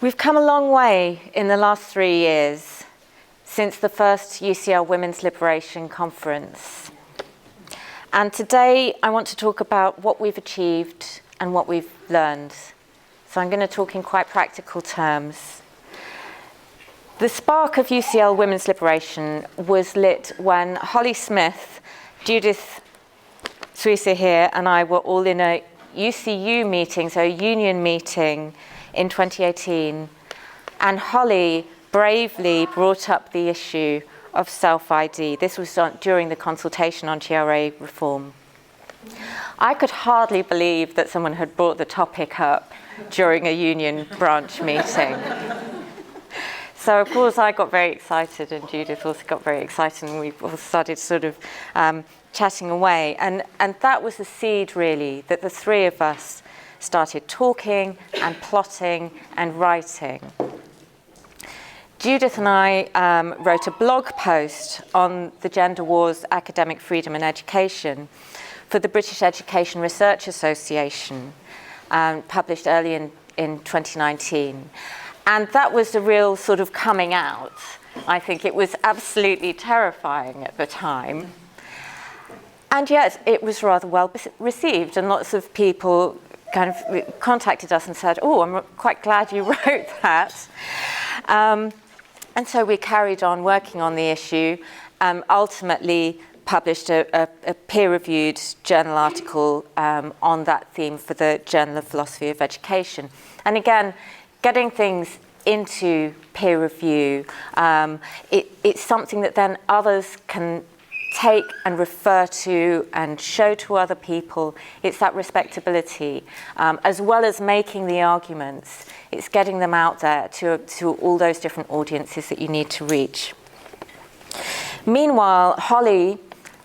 We've come a long way in the last 3 years since the first UCL Women's Liberation Conference. And today I want to talk about what we've achieved and what we've learned. So I'm going to talk in quite practical terms. The spark of UCL Women's Liberation was lit when Holly Smith, Judith Suisa here, and I were all in a UCU meeting, so a union meeting in 2018, and Holly bravely brought up the issue of self-ID. This was during the consultation on GRA reform. I could hardly believe that someone had brought the topic up during a union branch meeting. So of course I got very excited, and Judith also got very excited, and we all started sort of chatting away. And that was the seed, really, that the three of us started talking and plotting and writing. Judith and I wrote a blog post on the gender wars, academic freedom and education for the British Education Research Association, published early in 2019. And that was the real sort of coming out. I think it was absolutely terrifying at the time. And yet it was rather well received, and lots of people kind of contacted us and said, "Oh, I'm quite glad you wrote that." And so we carried on working on the issue, ultimately published a peer-reviewed journal article on that theme for the Journal of Philosophy of Education. And again, getting things into peer review, it's something that then others can take and refer to and show to other people. It's that respectability, as well as making the arguments. It's getting them out there to all those different audiences that you need to reach. Meanwhile, Holly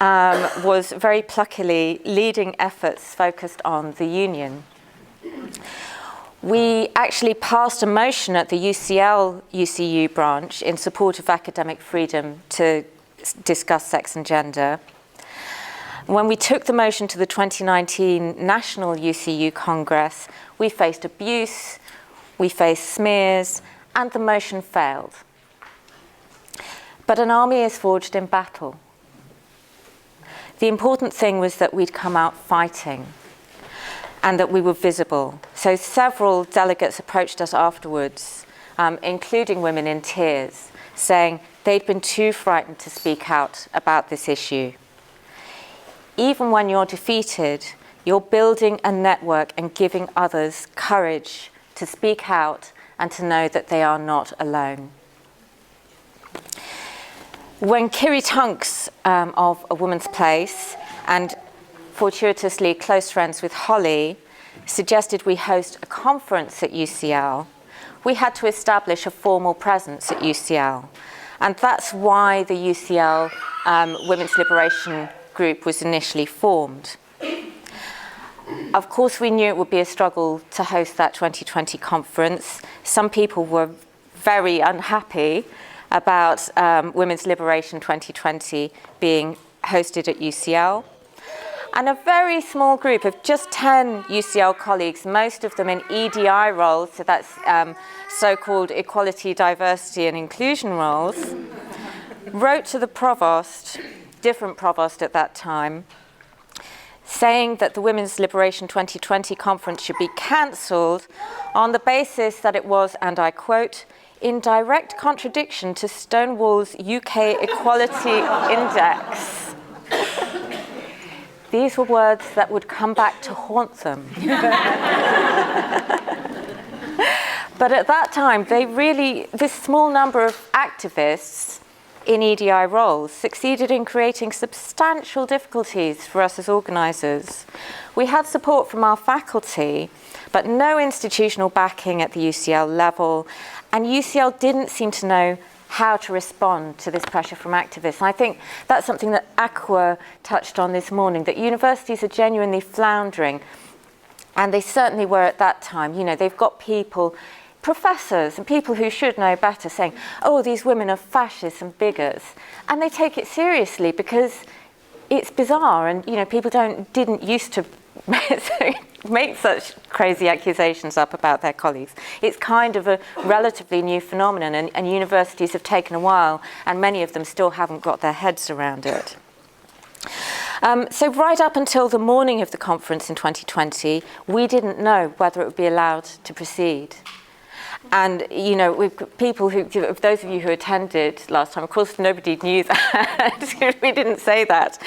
was very pluckily leading efforts focused on the union. We actually passed a motion at the UCL UCU branch in support of academic freedom to discuss sex and gender. When we took the motion to the 2019 National UCU Congress, we faced abuse, we faced smears, and the motion failed. But an army is forged in battle. The important thing was that we'd come out fighting and that we were visible. So several delegates approached us afterwards, including women in tears, saying they'd been too frightened to speak out about this issue. Even when you're defeated, you're building a network and giving others courage to speak out and to know that they are not alone. When Kiri Tunks of A Woman's Place, and fortuitously close friends with Holly, suggested we host a conference at UCL, we had to establish a formal presence at UCL. And that's why the UCL Women's Liberation Group was initially formed. Of course, we knew it would be a struggle to host that 2020 conference. Some people were very unhappy about Women's Liberation 2020 being hosted at UCL. And a very small group of just 10 UCL colleagues, most of them in EDI roles, so that's so-called equality, diversity and inclusion roles, wrote to the provost, different provost at that time, saying that the Women's Liberation 2020 conference should be cancelled on the basis that it was, and I quote, "in direct contradiction to Stonewall's UK Equality Index." These were words that would come back to haunt them. But at that time, this small number of activists in EDI roles succeeded in creating substantial difficulties for us as organisers. We had support from our faculty, but no institutional backing at the UCL level, and UCL didn't seem to know how to respond to this pressure from activists. And I think that's something that Aqua touched on this morning, that universities are genuinely floundering, and they certainly were at that time. You know, they've got people, professors and people who should know better, saying, "Oh, these women are fascists and bigots," and they take it seriously because it's bizarre, and you know, people didn't used to make such crazy accusations up about their colleagues. It's kind of a relatively new phenomenon, and universities have taken a while, and many of them still haven't got their heads around it. So right up until the morning of the conference in 2020, we didn't know whether it would be allowed to proceed. And, you know, we've got people who, those of you who attended last time, of course, nobody knew that. We didn't say that.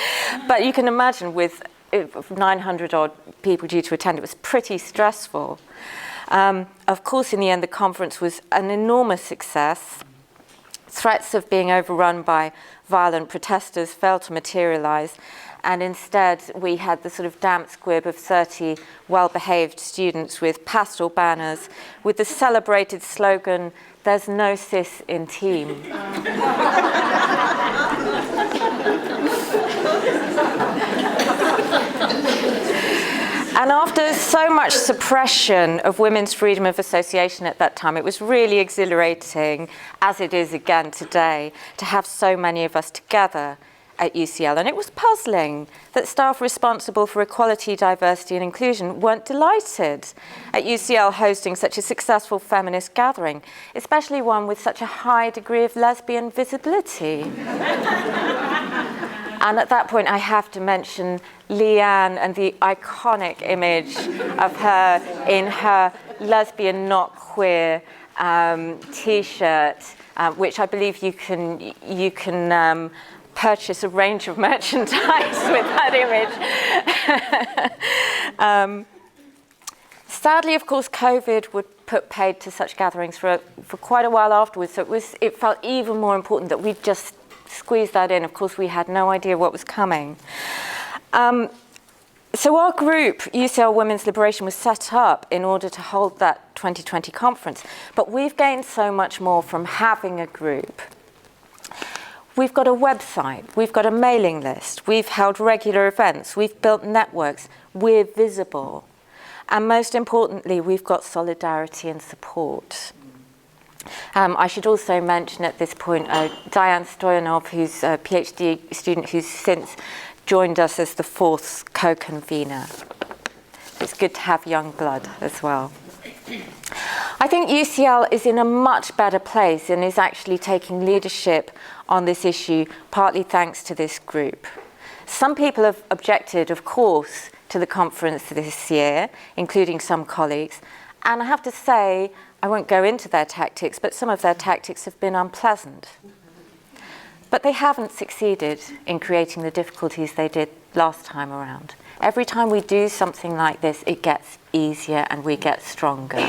But you can imagine with 900 odd people due to attend, it was pretty stressful. Of course, in the end, the conference was an enormous success. Threats of being overrun by violent protesters failed to materialize, and instead we had the sort of damp squib of 30 well-behaved students with pastel banners with the celebrated slogan, "There's no cis in team." And after so much suppression of women's freedom of association at that time, it was really exhilarating, as it is again today, to have so many of us together at UCL. And it was puzzling that staff responsible for equality, diversity and inclusion weren't delighted at UCL hosting such a successful feminist gathering, especially one with such a high degree of lesbian visibility. And at that point, I have to mention Leanne and the iconic image of her in her lesbian, not queer T-shirt, which I believe you can purchase a range of merchandise with that image. Sadly, of course, COVID would put paid to such gatherings for quite a while afterwards. So it felt even more important that we just squeeze that in. Of course, we had no idea what was coming. So our group, UCL Women's Liberation, was set up in order to hold that 2020 conference. But we've gained so much more from having a group. We've got a website, we've got a mailing list, we've held regular events, we've built networks, we're visible. And most importantly, we've got solidarity and support. I should also mention at this point Diane Stoyanov, who's a PhD student who's since joined us as the fourth co-convener. It's good to have young blood as well. I think UCL is in a much better place and is actually taking leadership on this issue, partly thanks to this group. Some people have objected, of course, to the conference this year, including some colleagues, and I have to say, I won't go into their tactics, but some of their tactics have been unpleasant. But they haven't succeeded in creating the difficulties they did last time around. Every time we do something like this, it gets easier and we get stronger.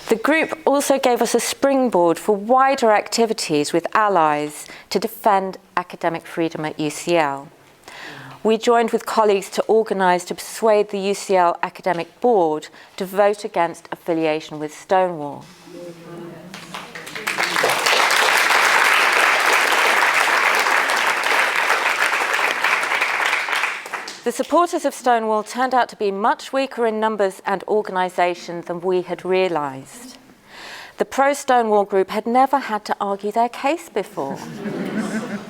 The group also gave us a springboard for wider activities with allies to defend academic freedom at UCL. We joined with colleagues to organise to persuade the UCL Academic Board to vote against affiliation with Stonewall. The supporters of Stonewall turned out to be much weaker in numbers and organisation than we had realised. The pro-Stonewall group had never had to argue their case before,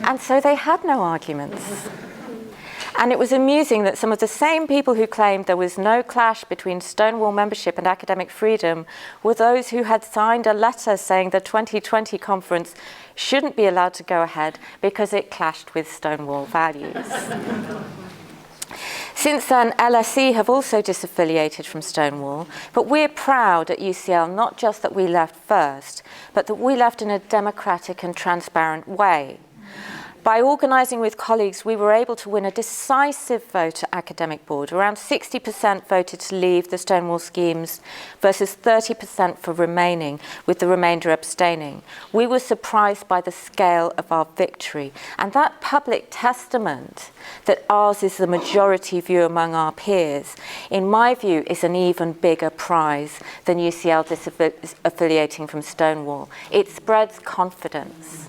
and so they had no arguments. And it was amusing that some of the same people who claimed there was no clash between Stonewall membership and academic freedom were those who had signed a letter saying the 2020 conference shouldn't be allowed to go ahead because it clashed with Stonewall values. Since then, LSE have also disaffiliated from Stonewall, but we're proud at UCL not just that we left first, but that we left in a democratic and transparent way. By organising with colleagues, we were able to win a decisive vote at Academic Board. Around 60% voted to leave the Stonewall schemes versus 30% for remaining, with the remainder abstaining. We were surprised by the scale of our victory, and that public testament that ours is the majority view among our peers, in my view, is an even bigger prize than UCL disaffiliating from Stonewall. It spreads confidence.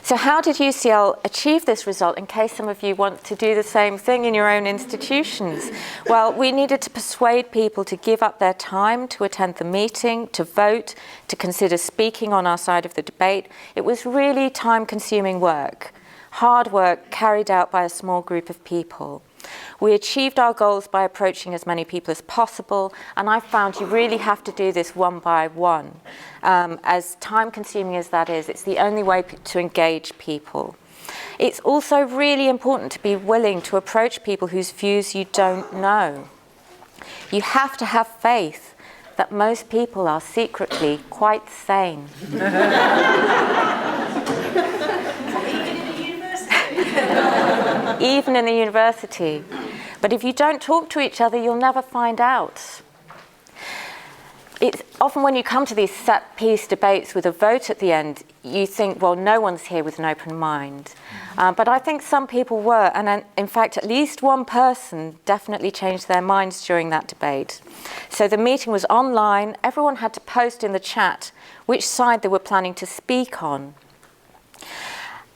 So how did UCL achieve this result, in case some of you want to do the same thing in your own institutions? Well, we needed to persuade people to give up their time to attend the meeting, to vote, to consider speaking on our side of the debate. It was really time-consuming work. hard work carried out by a small group of people. We achieved our goals by approaching as many people as possible, and I found you really have to do this one by one. As time-consuming as that is, it's the only way to engage people. It's also really important to be willing to approach people whose views you don't know. You have to have faith that most people are secretly quite sane. Even in the university. But if you don't talk to each other, you'll never find out. It's often when you come to these set-piece debates with a vote at the end, you think, well, no one's here with an open mind. But I think some people were, and in fact, at least one person definitely changed their minds during that debate. So the meeting was online. Everyone had to post in the chat which side they were planning to speak on.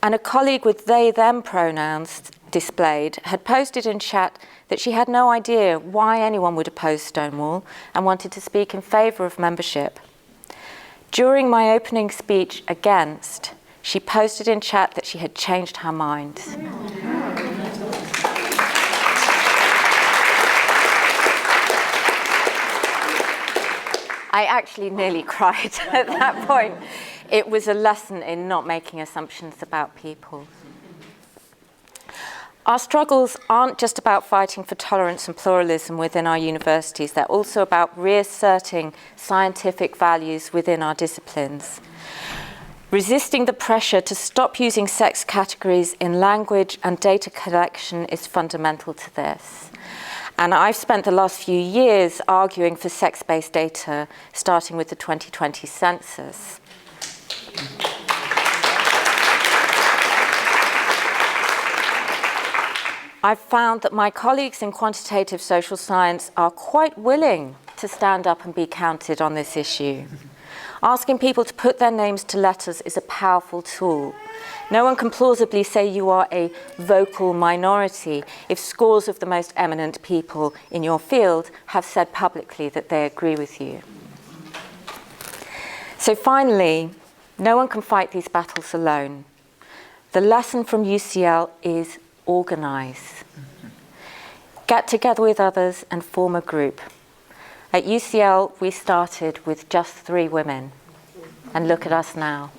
And a colleague with they, them pronouns displayed had posted in chat that she had no idea why anyone would oppose Stonewall and wanted to speak in favour of membership. During my opening speech against, she posted in chat that she had changed her mind. I actually nearly cried at that point. It was a lesson in not making assumptions about people. Our struggles aren't just about fighting for tolerance and pluralism within our universities. They're also about reasserting scientific values within our disciplines. Resisting the pressure to stop using sex categories in language and data collection is fundamental to this. And I've spent the last few years arguing for sex-based data, starting with the 2020 census. I've found that my colleagues in quantitative social science are quite willing to stand up and be counted on this issue. Asking people to put their names to letters is a powerful tool. No one can plausibly say you are a vocal minority if scores of the most eminent people in your field have said publicly that they agree with you. So finally, no one can fight these battles alone. The lesson from UCL is organise. Get together with others and form a group. At UCL, we started with just 3 women, and look at us now.